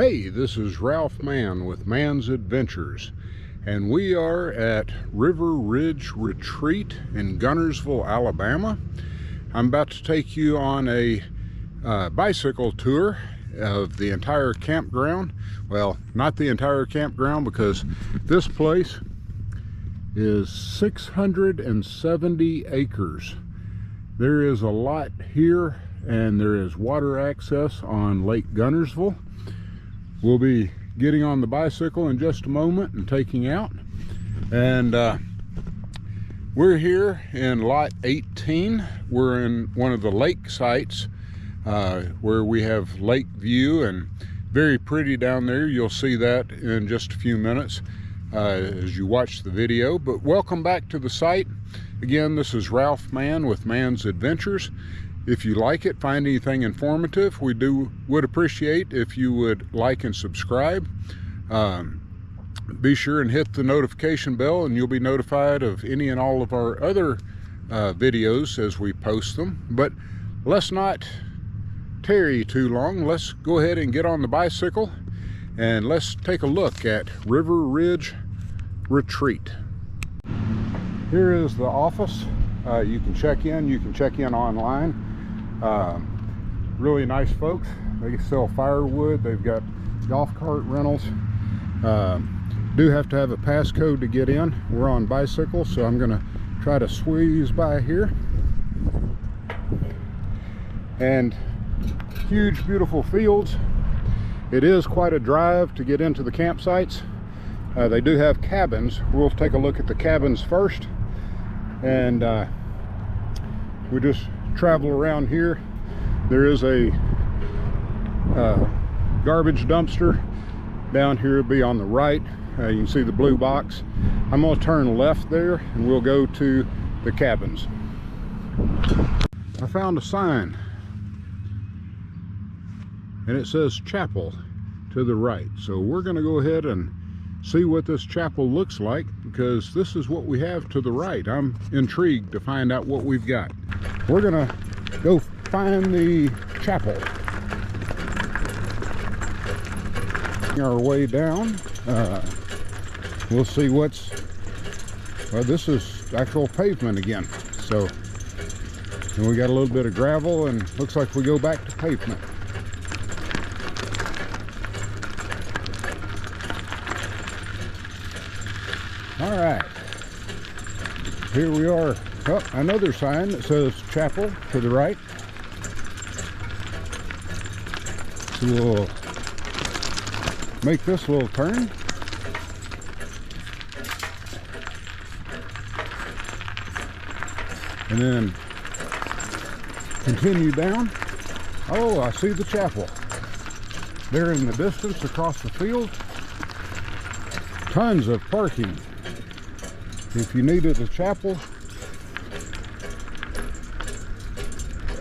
Hey, this is Ralph Mann with Mann's Adventures, and we are at River Ridge Retreat in Guntersville, Alabama. I'm about to take you on a bicycle tour of the entire campground. Well, not the entire campground, because this place is 670 acres. There is a lot here, and there is water access on Lake Guntersville. We'll be getting on the bicycle in just a moment and taking out. And we're here in lot 18. We're in one of the lake sites where we have lake view, and very pretty down there. You'll see that in just a few minutes as you watch the video. But welcome back to the site. Again, this is Ralph Mann with Mann's Adventures. If you like it, find anything informative, we would appreciate if you would like and subscribe. Be sure and hit the notification bell, and you'll be notified of any and all of our other videos as we post them. But let's not tarry too long. Let's go ahead and get on the bicycle, and let's take a look at River Ridge Retreat. Here is the office. You can check in online. Really nice folks. They sell firewood. They've got golf cart rentals. Do have to have a passcode to get in. We're on bicycle, so I'm gonna try to squeeze by here. And huge, beautiful fields. It is quite a drive to get into the campsites. They do have cabins. We'll take a look at the cabins first, and we just travel around here. There is a garbage dumpster down here. It'll be on the right. You can see the blue box. I'm going to turn left there, and we'll go to the cabins. I found a sign, and it says chapel to the right. So we're going to go ahead and see what this chapel looks like, because this is what we have to the right. I'm intrigued to find out what we've got. We're gonna go find the chapel. Our way down, we'll see what's, well, this is actual pavement again. So, and we got a little bit of gravel, and looks like we go back to pavement. All right, here we are. Oh, another sign that says chapel to the right. So we'll make this little turn. And then continue down. Oh, I see the chapel there in the distance across the field. Tons of parking. If you needed a chapel,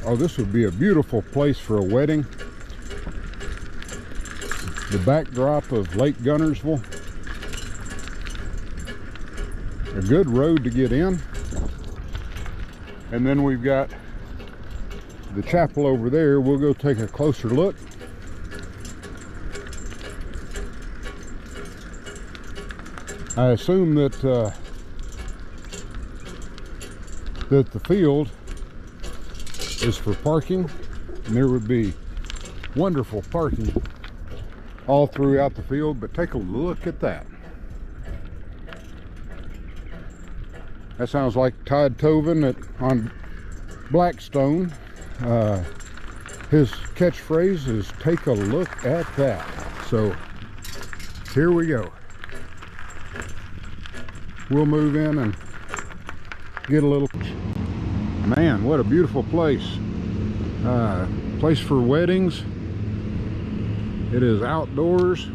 oh, this would be a beautiful place for a wedding. The backdrop of Lake Guntersville. A good road to get in. And then we've got the chapel over there. We'll go take a closer look. I assume that that the field is for parking, and there would be wonderful parking all throughout the field. But take a look at that. That sounds like Todd Toven on Blackstone. His catchphrase is "take a look at that." So here we go. We'll move in and get a little. Man, what a beautiful place. Place for weddings. It is outdoors.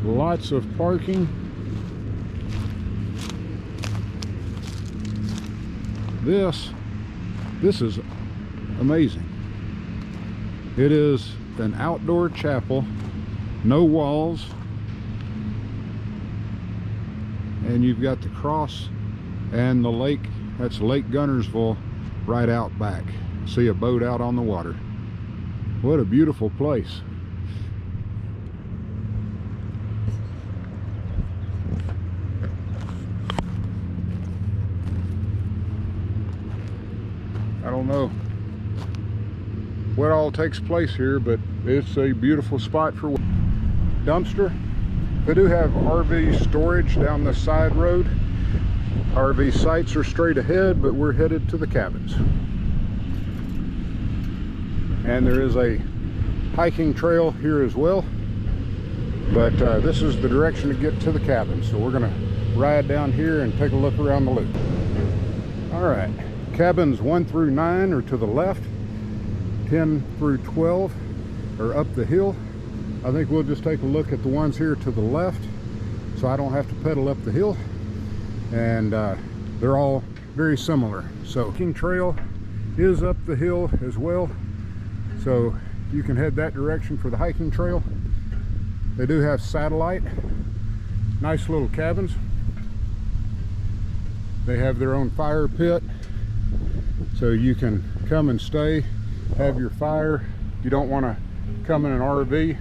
Lots of parking. This is amazing. It is an outdoor chapel, no walls, and you've got the cross and the lake. That's Lake Guntersville right out back. See a boat out on the water. What a beautiful place. don't know what all takes place here, but it's a beautiful spot for dumpster. They do have RV storage down the side road. RV sites are straight ahead, but we're headed to the cabins. And there is a hiking trail here as well, but this is the direction to get to the cabins. So we're gonna ride down here and take a look around the loop. All right, cabins 1 through 9 are to the left, 10 through 12 are up the hill. I think we'll just take a look at the ones here to the left so I don't have to pedal up the hill, and they're all very similar. So hiking trail is up the hill as well, so you can head that direction for the hiking trail. They do have satellite, nice little cabins. They have their own fire pit, so you can come and stay, have your fire. You don't want to come in an RV.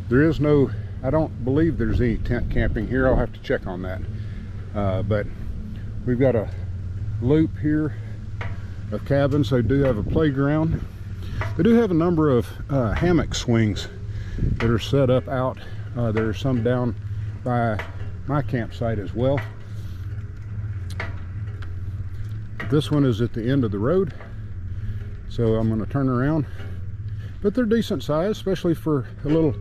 There is no, I don't believe there's any tent camping here. I'll have to check on that. But we've got a loop here of cabins. They do have a playground. They do have a number of hammock swings that are set up out. There are some down by my campsite as well. This one is at the end of the road, so I'm going to turn around. But they're decent size, especially for a little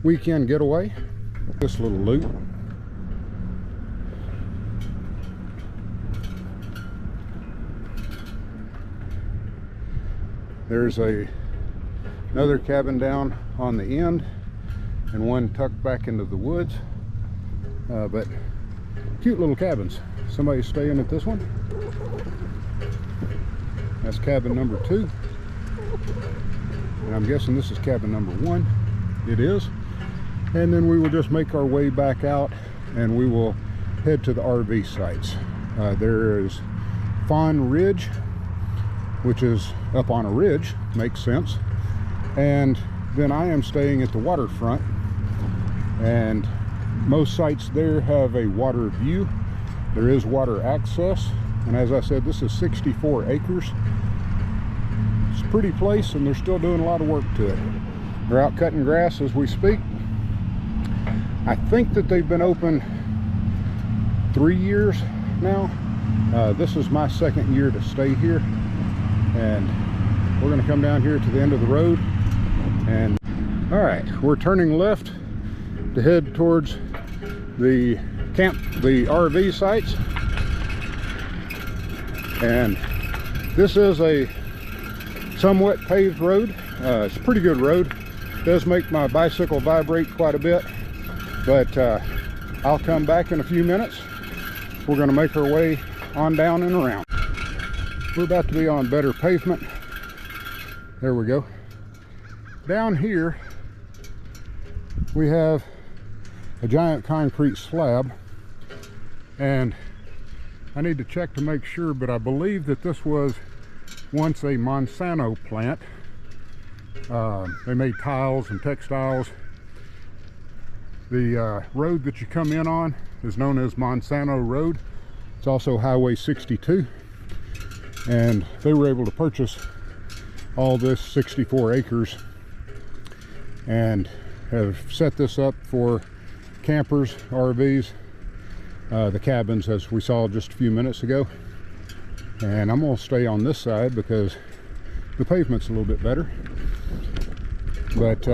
weekend getaway. This little loop. There's another cabin down on the end and one tucked back into the woods. But cute little cabins. Somebody's staying at this one. That's cabin number 2. And I'm guessing this is cabin number 1. It is. And then we will just make our way back out and we will head to the RV sites. There is Fawn Ridge, which is up on a ridge, makes sense. And then I am staying at the waterfront, and most sites there have a water view. There is water access, and as I said, this is 64 acres. It's a pretty place, and they're still doing a lot of work to it. They're out cutting grass as we speak. I think that they've been open 3 years now. This is my 2nd year to stay here, and we're going to come down here to the end of the road. And all right, we're turning left to head towards the RV sites. And this is a somewhat paved road. It's a pretty good road. It does make my bicycle vibrate quite a bit, but I'll come back in a few minutes. We're going to make our way on down and around. We're about to be on better pavement. There we go. Down here we have a giant concrete slab, and I need to check to make sure, but I believe that this was once a Monsanto plant. They made tiles and textiles. The road that you come in on is known as Monsanto Road. It's also Highway 62, and they were able to purchase all this 64 acres and have set this up for campers, RVs, the cabins, as we saw just a few minutes ago. And I'm going to stay on this side because the pavement's a little bit better. But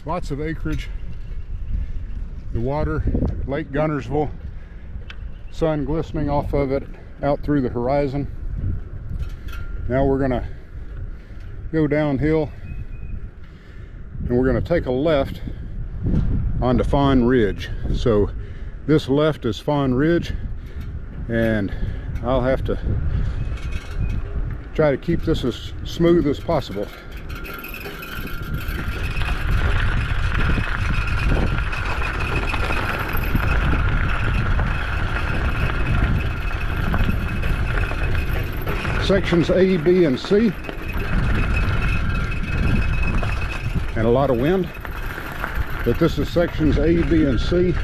lots of acreage. The water, Lake Guntersville, sun glistening off of it out through the horizon. Now we're going to go downhill, and we're going to take a left onto Fawn Ridge. So this left is Fawn Ridge, and I'll have to try to keep this as smooth as possible. Sections A, B, and C, and a lot of wind, but this is sections A, B, and C.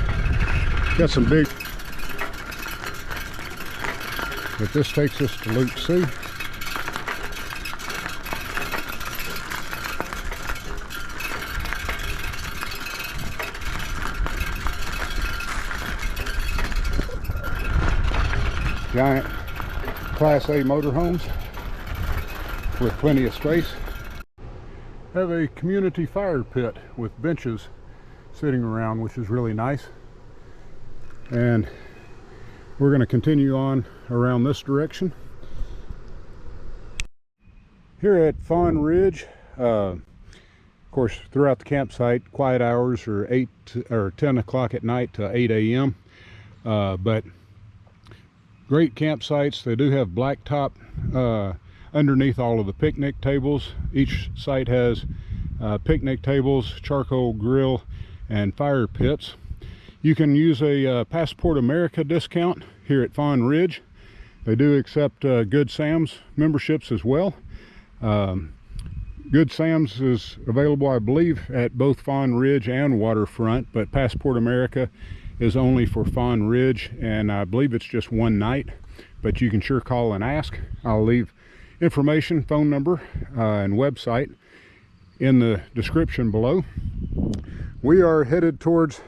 Got some big but this takes us to Loop C. Giant Class A motorhomes with plenty of space. Have a community fire pit with benches sitting around, which is really nice. And we're going to continue on around this direction. Here at Fawn Ridge, of course, throughout the campsite, quiet hours are 8 or 10 o'clock at night to 8 a.m. But great campsites. They do have blacktop underneath all of the picnic tables. Each site has picnic tables, charcoal grill, and fire pits. You can use a Passport America discount here at Fawn Ridge. They do accept Good Sam's memberships as well. Good Sam's is available, I believe, at both Fawn Ridge and Waterfront, but Passport America is only for Fawn Ridge, and I believe it's just one night, but you can sure call and ask. I'll leave information, phone number, and website in the description below. We are headed towards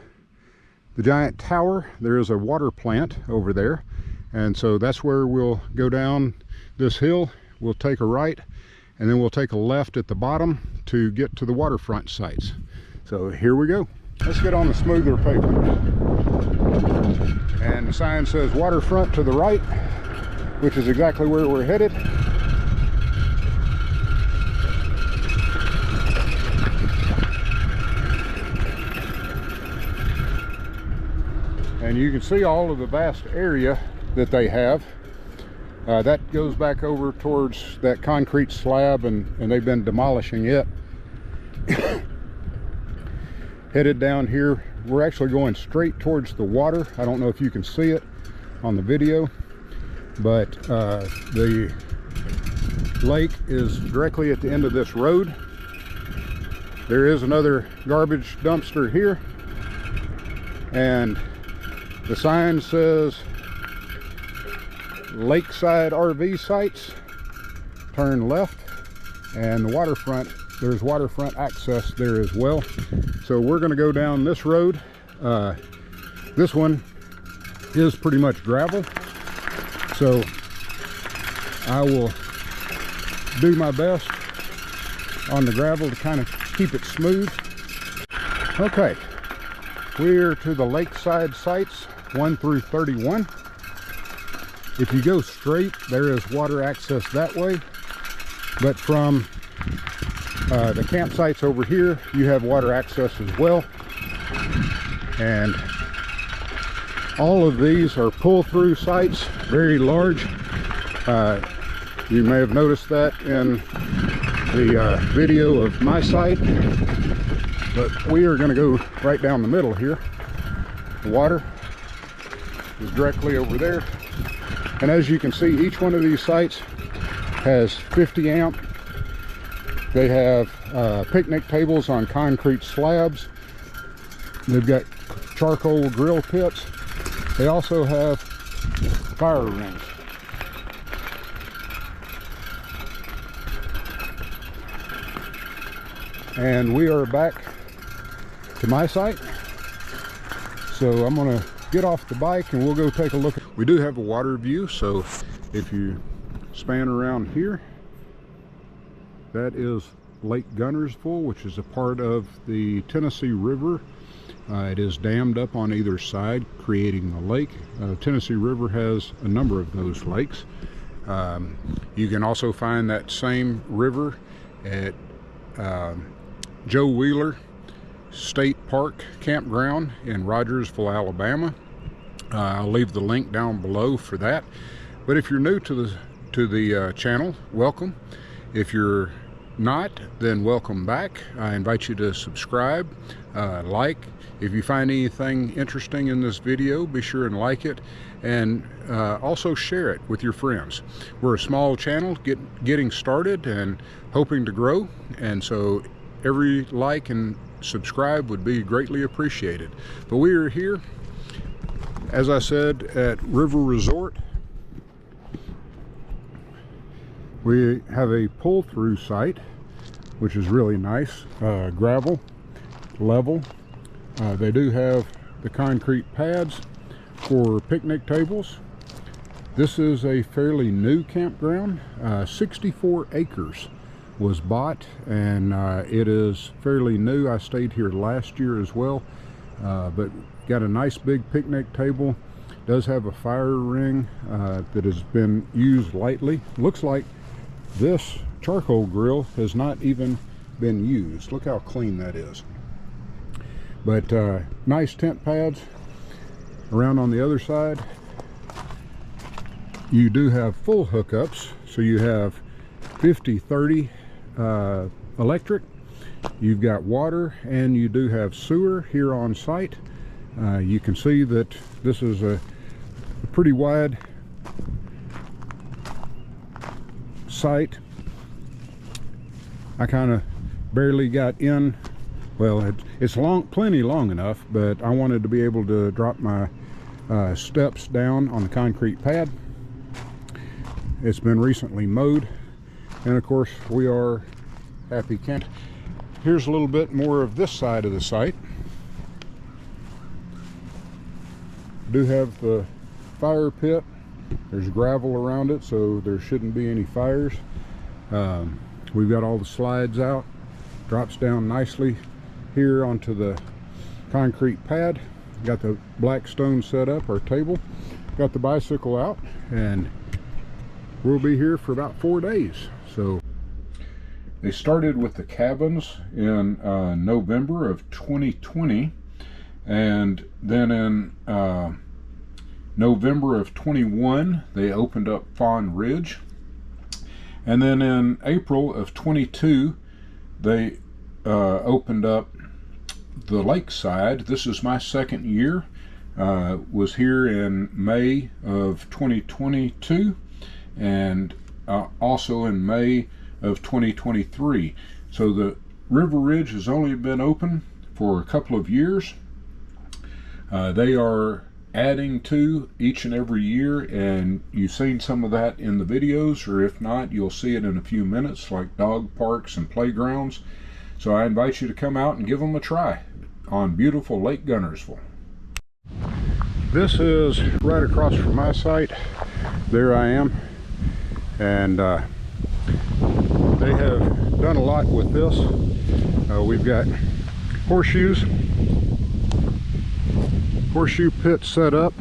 the giant tower. There is a water plant over there, and so that's where we'll go down this hill. We'll take a right, and then we'll take a left at the bottom to get to the waterfront sites. So here we go. Let's get on the smoother pavement. And the sign says waterfront to the right, which is exactly where we're headed. And you can see all of the vast area that they have. That goes back over towards that concrete slab, and they've been demolishing it. Headed down here, we're actually going straight towards the water. I don't know if you can see it on the video, but the lake is directly at the end of this road. There is another garbage dumpster here, and the sign says Lakeside RV Sites, turn left, and the waterfront, there's waterfront access there as well. So we're going to go down this road. This one is pretty much gravel, so I will do my best on the gravel to kind of keep it smooth. Okay, we're to the Lakeside Sites 1 through 31. If you go straight, there is water access that way, but from the campsites over here, you have water access as well. And all of these are pull-through sites, very large. You may have noticed that in the video of my site, but we are going to go right down the middle here. The water is directly over there, and as you can see, each one of these sites has 50 amp. They have picnic tables on concrete slabs. They've got charcoal grill pits. They also have fire rings. And we are back to my site. So I'm gonna get off the bike and we'll go take a look. We do have a water view, so if you span around here, that is Lake Guntersville, which is a part of the Tennessee River. It is dammed up on either side, creating the lake. Tennessee River has a number of those lakes. You can also find that same river at Joe Wheeler State Park Campground in Rogersville, Alabama. I'll leave the link down below for that. But if you're new to the channel, welcome. If you're not, then welcome back. I invite you to subscribe, like. If you find anything interesting in this video, be sure and like it, and also share it with your friends. We're a small channel getting started and hoping to grow, and so every like and subscribe would be greatly appreciated. But we are here, as I said, at River Resort We have a pull-through site, which is really nice. Gravel, level. They do have the concrete pads for picnic tables. This is a fairly new campground. 64 acres was bought, and it is fairly new. I stayed here last year as well, but got a nice big picnic table. Does have a fire ring that has been used lightly. Looks like this charcoal grill has not even been used. Look how clean that is. But nice tent pads around on the other side. You do have full hookups, so you have 50-30 electric. You've got water, and you do have sewer here on site. You can see that this is a pretty wide site. I kind of barely got in. Well, it's plenty long enough, but I wanted to be able to drop my steps down on the concrete pad. It's been recently mowed, and of course we are happy camp. Here's a little bit more of this side of the site. Do have the fire pit. There's gravel around it, so there shouldn't be any fires. We've got all the slides out. Drops down nicely here onto the concrete pad. Got the black stone set up, our table. Got the bicycle out, and we'll be here for about 4 days. So they started with the cabins in November of 2020, and then in November of 21 they opened up Fawn Ridge, and then in April of 22 they opened up the lakeside. This is my second year. Was here in May of 2022, and also in May of 2023. So the River Ridge has only been open for a couple of years. They are adding to each and every year, and you've seen some of that in the videos, or if not, you'll see it in a few minutes, like dog parks and playgrounds. So I invite you to come out and give them a try on beautiful Lake Guntersville. This is right across from my site. There I am, and they have done a lot with this. We've got horseshoe pits set up.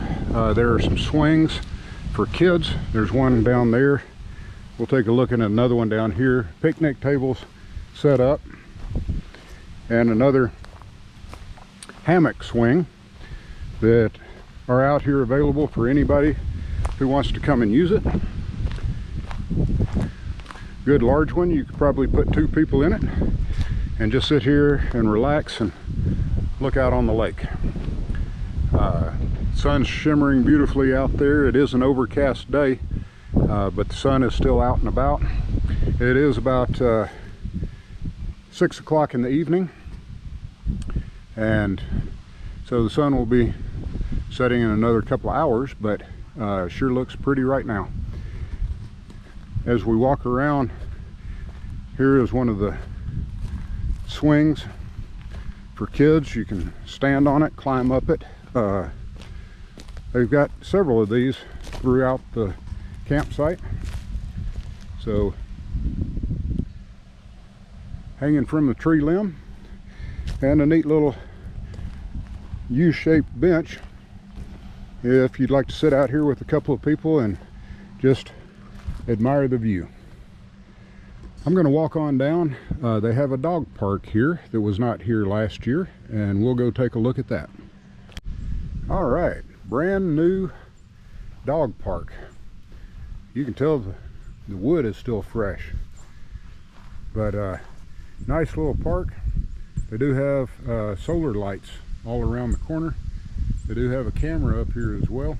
There are some swings for kids. There's one down there. We'll take a look at another one down here. Picnic tables set up, and another hammock swing that are out here available for anybody who wants to come and use it. Good large one. You could probably put 2 people in it and just sit here and relax and look out on the lake. Sun's shimmering beautifully out there. It is an overcast day, but the sun is still out and about. It is about 6 o'clock in the evening, and so the sun will be setting in another couple of hours, but sure looks pretty right now. As we walk around, here is one of the swings for kids. You can stand on it, climb up it. They've got several of these throughout the campsite. So hanging from the tree limb, and a neat little U-shaped bench if you'd like to sit out here with a couple of people and just admire the view. I'm going to walk on down. They have a dog park here that was not here last year, and we'll go take a look at that. All right, brand new dog park. You can tell the wood is still fresh, but nice little park. They do have solar lights all around the corner. They do have a camera up here as well.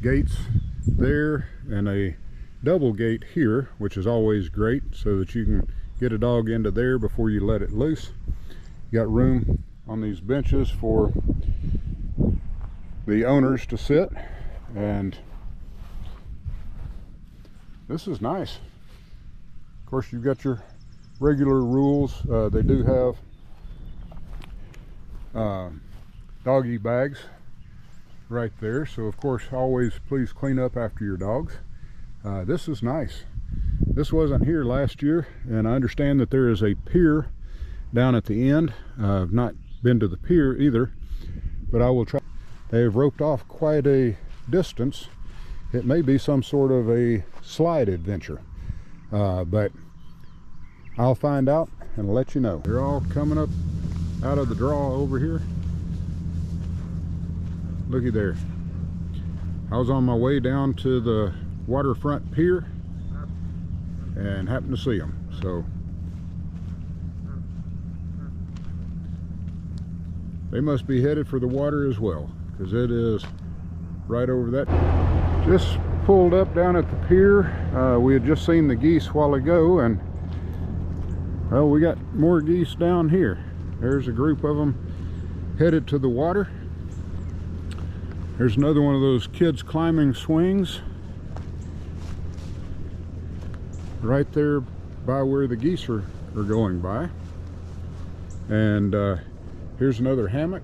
Gates there, and a double gate here, which is always great, so that you can get a dog into there before you let it loose. You got room on these benches for the owners to sit, and This is nice. Of course, you've got your regular rules. They do have doggy bags right there, so of course always please clean up after your dogs. This is nice. This wasn't here last year, and I understand that there is a pier down at the end. I've not been to the pier either, but I will try. They have roped off quite a distance. It may be some sort of a slide adventure, but I'll find out and let you know. They're all coming up out of the draw over here. Looky there. I was on my way down to the waterfront pier and happened to see them. So they must be headed for the water as well, because it is right over that. Just pulled up down at the pier. We had just seen the geese a while ago, and well, we got more geese down here. There's a group of them headed to the water. There's another one of those kids climbing swings right there by where the geese are going by. And here's another hammock.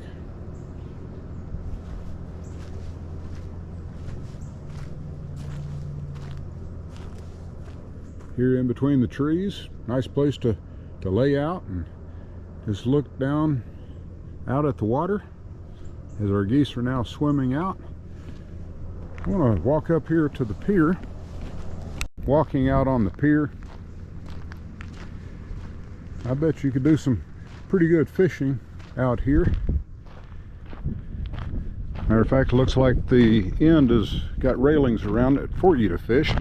Here in between the trees, nice place to lay out and just look down out at the water as our geese are now swimming out. I want to walk up here to the pier. Walking out on the pier, I bet you could do some pretty good fishing out here. Matter of fact, it looks like the end has got railings around it for you to fish.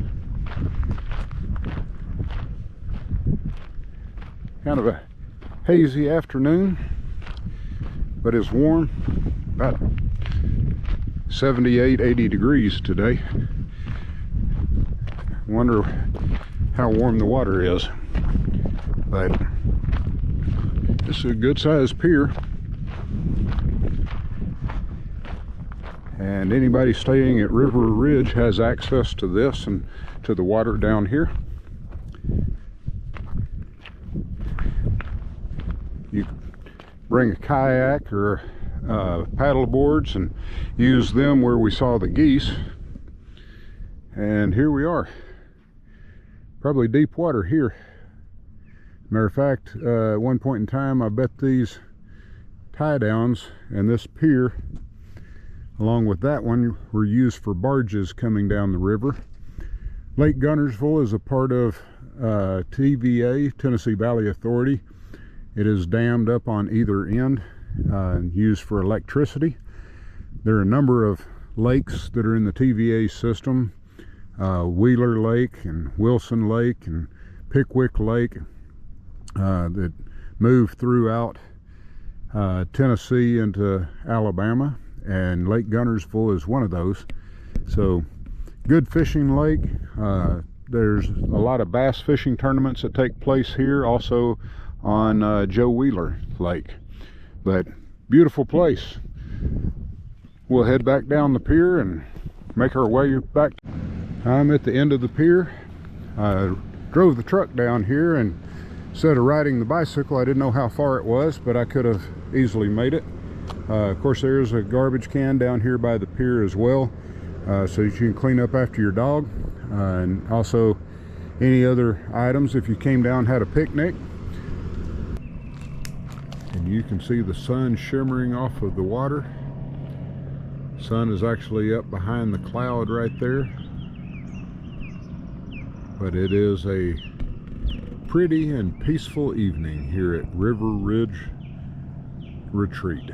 Kind of a hazy afternoon, but it's warm, about 78, 80 degrees today. Wonder how warm the water is, but this is a good sized pier, and anybody staying at River Ridge has access to this and to the water down here. You bring a kayak or paddle boards and use them where we saw the geese, and here we are. Probably deep water here. Matter of fact, at one point in time, I bet these tie downs and this pier, along with that one, were used for barges coming down the river. Lake Guntersville is a part of TVA, Tennessee Valley Authority. It is dammed up on either end and used for electricity. There are a number of lakes that are in the TVA system. Wheeler Lake and Wilson Lake and Pickwick Lake that move throughout Tennessee into Alabama, and Lake Guntersville is one of those. So good fishing lake. There's a lot of bass fishing tournaments that take place here, also on Joe Wheeler Lake. But beautiful place. We'll head back down the pier and make our way back. I'm at the end of the pier. I drove the truck down here, and instead of riding the bicycle, I didn't know how far it was, but I could have easily made it. Of course, there's a garbage can down here by the pier as well, so that you can clean up after your dog, and also any other items if you came down and had a picnic. And you can see the sun shimmering off of the water. Sun is actually up behind the cloud right there. But it is a pretty and peaceful evening here at River Ridge Retreat.